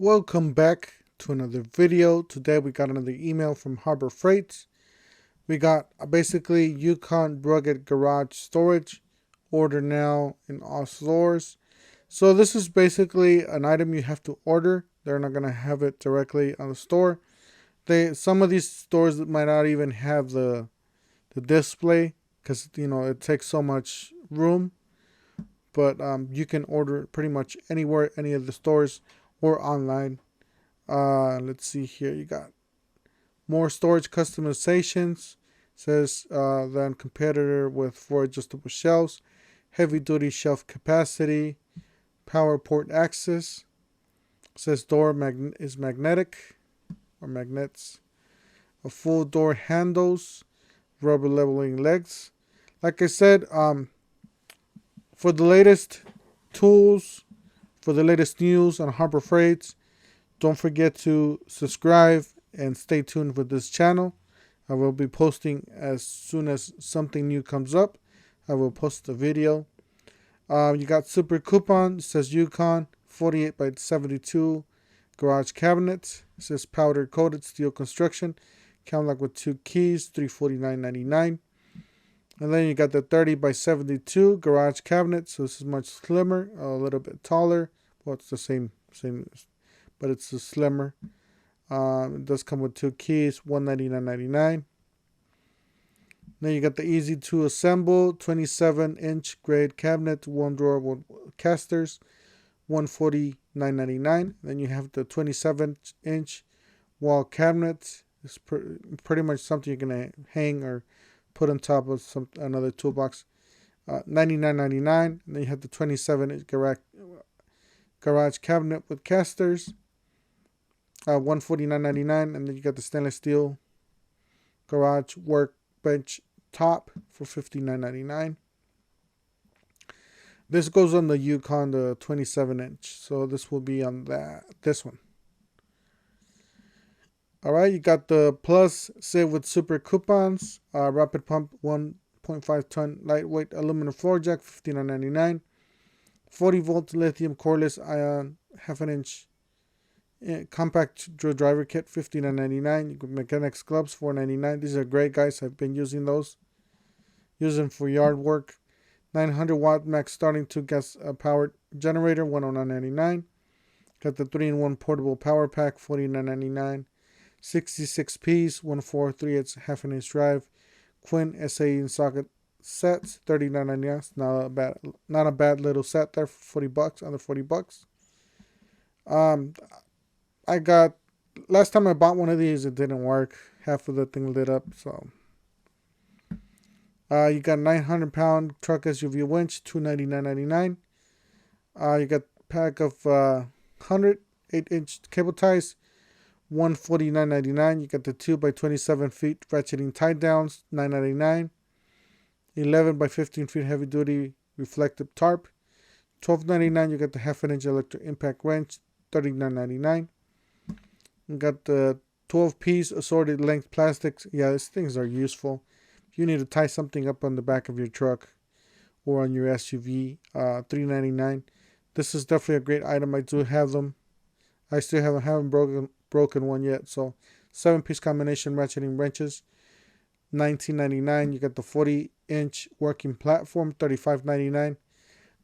Welcome back to another video. Today we got another email from Harbor Freight. We got basically Yukon rugged garage storage. Order now in all stores. So this is basically an item you have to order. They're not going to have it directly on the store. Some of these stores might not even have the display because it takes so much room. But you can order pretty much anywhere, any of the stores or online. Let's see here. You got more storage customizations. Says than competitor with 4 adjustable shelves, heavy duty shelf capacity, power port access. Says door is magnetic or magnets. A full door handles, rubber leveling legs. Like I said, for the latest tools, for the latest news on Harbor Freight, don't forget to subscribe and stay tuned with this channel. I will be posting as soon as something new comes up. I will post the video. You got super coupon. It says Yukon 48 by 72 garage cabinet. It says powder coated steel construction. Count lock with 2 keys, $349.99. And then you got the 30 by 72 garage cabinet. So this is much slimmer, a little bit taller. Well, it's the same, but it's slimmer. It does come with 2 keys, $199.99. Then you got the easy to assemble 27-inch grade cabinet, 1 drawer with casters, $149.99. Then you have the 27-inch wall cabinet. It's pretty much something you're gonna hang or put on top of another toolbox. $99.99. And then you have the 27-inch garage cabinet with casters. $149.99. And then you got the stainless steel garage workbench top for $59.99. This goes on the Yukon, the 27-inch. So this will be on this one. Alright, you got the plus save with super coupons. Rapid pump 1.5 ton lightweight aluminum floor jack, $59.99. 40 volt lithium cordless ion half an inch compact drill driver kit, $59.99. You can mechanics gloves, $4.99. These are great, guys. I've been using those. Use them for yard work. 900 watt max starting to gas powered generator, $109.99. Got the 3-in-1 portable power pack, $49.99. 66 piece, 143 half an inch drive. Quinn SAE and socket sets, $39.99. Not a bad little set there for $40, under $40. I got, last time I bought one of these, it didn't work. Half of the thing lit up, so. You got 900-pound truck SUV winch, $299.99. You got pack of 108-inch cable ties, $149.99. You got the 2 by 27 feet ratcheting tie downs, $9.99. 11 by 15 feet heavy duty reflective tarp, $12.99. You got the half an inch electric impact wrench, $39.99. You got the 12-piece assorted length plastics. Yeah, these things are useful. If you need to tie something up on the back of your truck or on your SUV, $3.99. This is definitely a great item. I do have them. I still haven't broken one yet. So 7-piece combination ratcheting wrenches, $19.99. You got the 40-inch working platform, $35.99.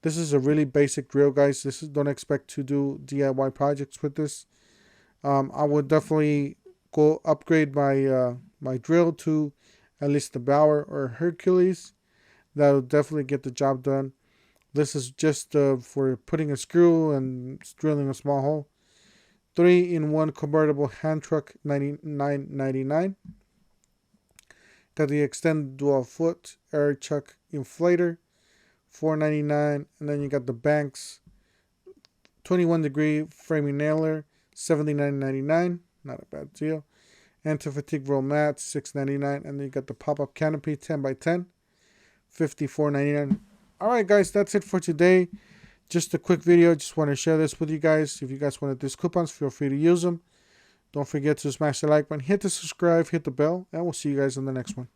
This is a really basic drill, guys. Don't expect to do DIY projects with this. I would definitely go upgrade my drill to at least the Bauer or Hercules. That'll definitely get the job done. This is just for putting a screw and drilling a small hole. 3-in-1 convertible hand truck, $99.99. Got the extended dual foot air chuck inflator, $4.99. And then you got the Banks 21-degree framing nailer, $79.99. Not a bad deal. Anti-fatigue roll mat, $6.99. And then you got the pop-up canopy, 10 by 10, $54.99. Alright, guys, that's it for today. Just a quick video. Just want to share this with you guys. If you guys wanted these coupons, feel free to use them. Don't forget to smash the like button, hit the subscribe, hit the bell, and we'll see you guys in the next one.